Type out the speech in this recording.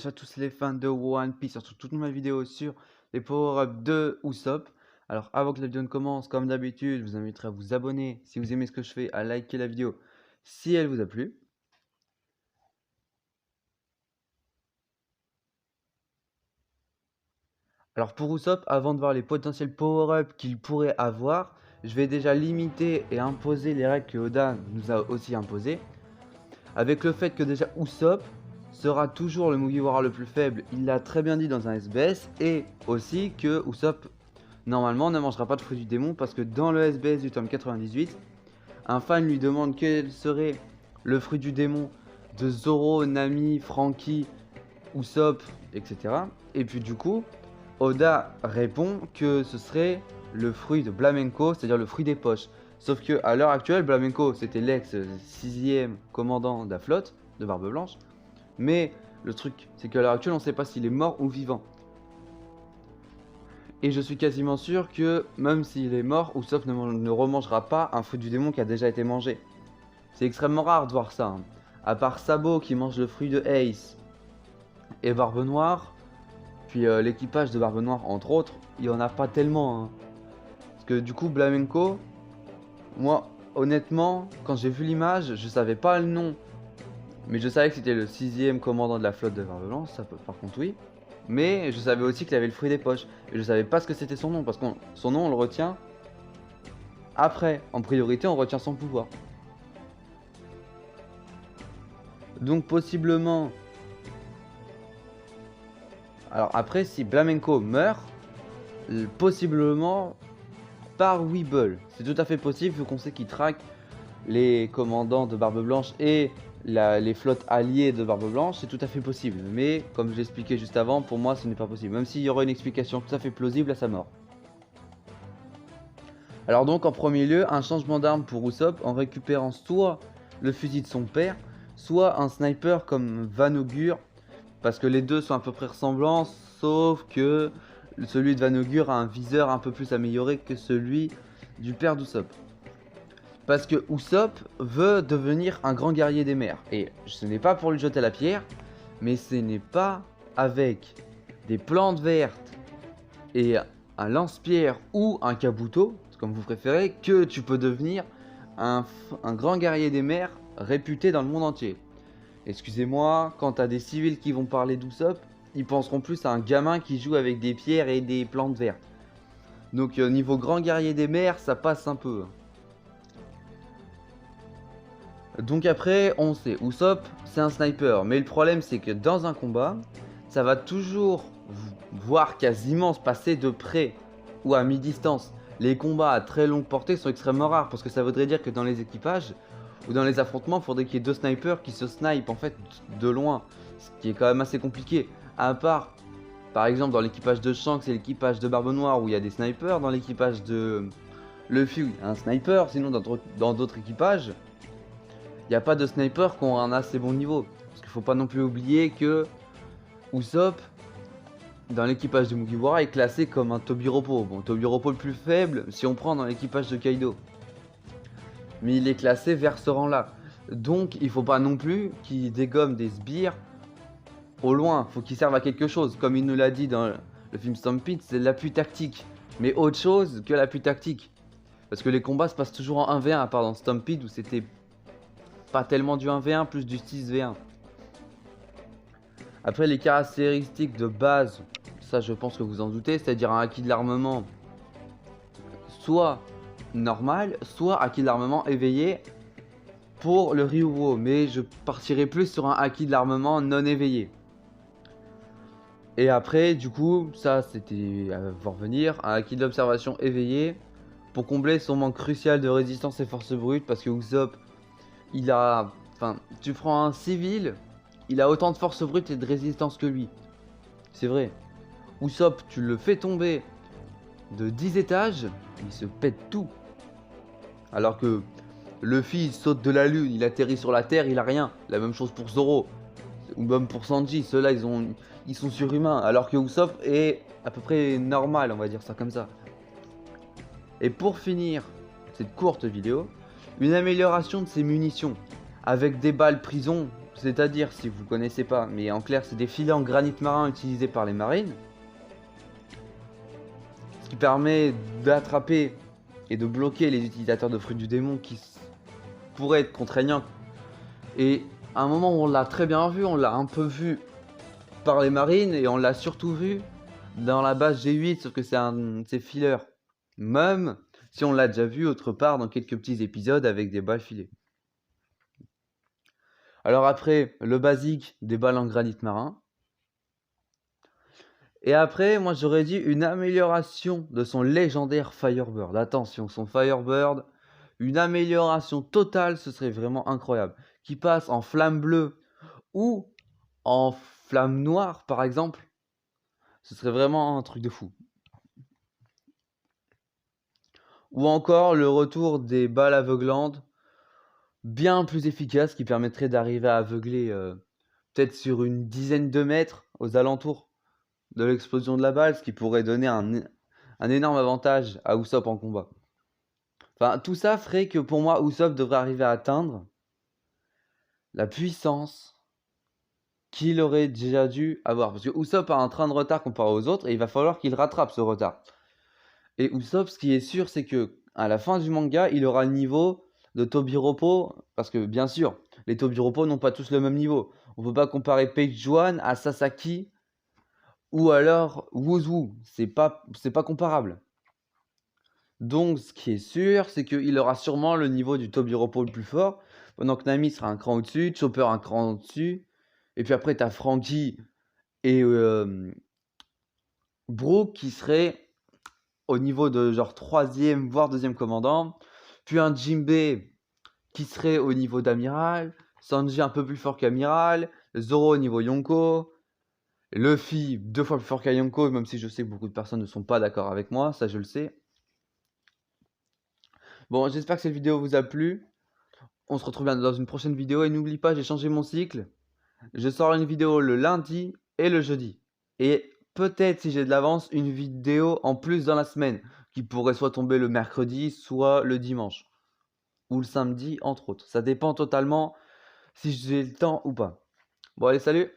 à tous les fans de One Piece, surtout toute ma vidéo sur les power-ups de Usopp. Alors avant que la vidéo ne commence, comme d'habitude, je vous inviterai à vous abonner si vous aimez ce que je fais, à liker la vidéo si elle vous a plu. Alors pour Usopp, avant de voir les potentiels power-ups qu'il pourrait avoir, je vais déjà limiter et imposer les règles que Oda nous a aussi imposées. Avec le fait que déjà Usopp sera toujours le Mugiwara le plus faible, il l'a très bien dit dans un SBS, et aussi que Usopp normalement ne mangera pas de fruit du démon parce que dans le SBS du tome 98, un fan lui demande quel serait le fruit du démon de Zoro, Nami, Franky, Usopp, etc. Et puis du coup, Oda répond que ce serait le fruit de Blamenco, c'est-à-dire le fruit des poches. Sauf que à l'heure actuelle, Blamenco c'était l'ex 6e commandant de la flotte de Barbe Blanche. Mais le truc, c'est qu'à l'heure actuelle, on ne sait pas s'il est mort ou vivant. Et je suis quasiment sûr que même s'il est mort, Usopp ne remangera pas un fruit du démon qui a déjà été mangé. C'est extrêmement rare de voir ça. Hein. À part Sabo qui mange le fruit de Ace et Barbe Noire, puis l'équipage de Barbe Noire entre autres, il n'y en a pas tellement. Hein. Parce que du coup, Blamenco, moi honnêtement, quand j'ai vu l'image, je savais pas le nom. Mais je savais que c'était le 6e commandant de la flotte de Barbe Blanche, ça par contre oui. Mais je savais aussi qu'il avait le fruit des poches. Et je savais pas ce que c'était son nom, parce que son nom on le retient après. En priorité on retient son pouvoir. Donc possiblement... Alors après si Blamenco meurt, possiblement par Weeble. C'est tout à fait possible vu qu'on sait qu'il traque les commandants de Barbe Blanche et les flottes alliées de Barbe Blanche, c'est tout à fait possible. Mais comme je l'expliquais juste avant, pour moi ce n'est pas possible. Même s'il y aurait une explication tout à fait plausible à sa mort. Alors donc en premier lieu, un changement d'arme pour Usopp en récupérant soit le fusil de son père, soit un sniper comme Van Augure, parce que les deux sont à peu près ressemblants, sauf que celui de Van Augure a un viseur un peu plus amélioré que celui du père d'Usopp. Parce que Usopp veut devenir un grand guerrier des mers. Et ce n'est pas pour lui jeter la pierre, mais ce n'est pas avec des plantes vertes et un lance-pierre ou un kabuto, comme vous préférez, que tu peux devenir un grand guerrier des mers réputé dans le monde entier. Excusez-moi, quand t'as des civils qui vont parler d'Usopp, ils penseront plus à un gamin qui joue avec des pierres et des plantes vertes. Donc niveau grand guerrier des mers, ça passe un peu. Donc après, on sait, Usopp, c'est un sniper. Mais le problème, c'est que dans un combat, ça va toujours, voire quasiment se passer de près ou à mi-distance. Les combats à très longue portée sont extrêmement rares parce que ça voudrait dire que dans les équipages ou dans les affrontements, il faudrait qu'il y ait deux snipers qui se snipent en fait de loin. Ce qui est quand même assez compliqué. À part, par exemple, dans l'équipage de Shanks et l'équipage de Barbe Noire où il y a des snipers, dans l'équipage de Luffy, il y a un sniper, sinon dans d'autres équipages, il n'y a pas de sniper qui ont un assez bon niveau. Parce qu'il faut pas non plus oublier que Usopp, dans l'équipage de Mugiwara, est classé comme un Tobiropo. Bon, Tobiropo le plus faible si on prend dans l'équipage de Kaido. Mais il est classé vers ce rang-là. Donc il faut pas non plus qu'il dégomme des sbires au loin. Faut qu'il serve à quelque chose. Comme il nous l'a dit dans le film Stampede, c'est l'appui tactique. Mais autre chose que l'appui tactique. Parce que les combats se passent toujours en 1v1, à part dans Stampede où c'était pas tellement du 1v1, plus du 6v1. Après les caractéristiques de base, ça je pense que vous en doutez, c'est-à-dire un acquis de l'armement soit normal, soit acquis de l'armement éveillé pour le Ryuwo, mais je partirai plus sur un acquis de l'armement non éveillé. Et après, du coup, ça c'était à voir venir, un acquis de l'observation éveillé pour combler son manque crucial de résistance et force brute, parce que Usopp, il a... Enfin, tu prends un civil, il a autant de force brute et de résistance que lui. C'est vrai. Usopp, tu le fais tomber de 10 étages, il se pète tout. Alors que Luffy saute de la lune, il atterrit sur la terre, il a rien. La même chose pour Zoro. Ou même pour Sanji, ceux-là ils sont surhumains. Alors que Usopp est à peu près normal, on va dire ça comme ça. Et pour finir cette courte vidéo, une amélioration de ses munitions. Avec des balles prison c'est-à-dire si vous connaissez pas, mais en clair c'est des filets en granit marin utilisés par les marines, ce qui permet d'attraper et de bloquer les utilisateurs de fruits du démon qui pourraient être contraignants. Et à un moment où on l'a très bien vu, on l'a un peu vu par les marines et on l'a surtout vu dans la base G8, sauf que c'est un de ces fillers. Même si on l'a déjà vu autre part dans quelques petits épisodes avec des balles filées. Alors après, le basique des balles en granit marin. Et après, moi j'aurais dit une amélioration de son légendaire Firebird. Attention, son Firebird, une amélioration totale, ce serait vraiment incroyable. Qui passe en flamme bleue ou en flamme noire par exemple. Ce serait vraiment un truc de fou. Ou encore le retour des balles aveuglantes, bien plus efficace, qui permettrait d'arriver à aveugler peut-être sur une dizaine de mètres aux alentours de l'explosion de la balle, ce qui pourrait donner un énorme avantage à Usopp en combat. Enfin, tout ça ferait que pour moi, Usopp devrait arriver à atteindre la puissance qu'il aurait déjà dû avoir. Parce que Usopp a un train de retard comparé aux autres, et il va falloir qu'il rattrape ce retard. Et Usopp, ce qui est sûr, c'est que à la fin du manga, il aura le niveau de Tobiropo, parce que bien sûr, les Tobiropo n'ont pas tous le même niveau. On peut pas comparer Page Juan à Sasaki ou alors Wuzu, c'est pas comparable. Donc ce qui est sûr, c'est qu'il aura sûrement le niveau du Tobiropo le plus fort, pendant que Nami sera un cran au-dessus, Chopper un cran au-dessus, et puis après t'as Franky et Brook qui serait au niveau de genre 3e voire 2e commandant, puis un Jinbei qui serait au niveau d'amiral, Sanji un peu plus fort qu'amiral, Zoro au niveau Yonko, Luffy 2 fois plus fort qu'à Yonko, même si je sais que beaucoup de personnes ne sont pas d'accord avec moi, ça je le sais. Bon, j'espère que cette vidéo vous a plu. On se retrouve bien dans une prochaine vidéo et n'oublie pas, j'ai changé mon cycle. Je sors une vidéo le lundi et le jeudi. Et peut-être, si j'ai de l'avance, une vidéo en plus dans la semaine, qui pourrait soit tomber le mercredi, soit le dimanche. Ou le samedi, entre autres. Ça dépend totalement si j'ai le temps ou pas. Bon, allez, salut!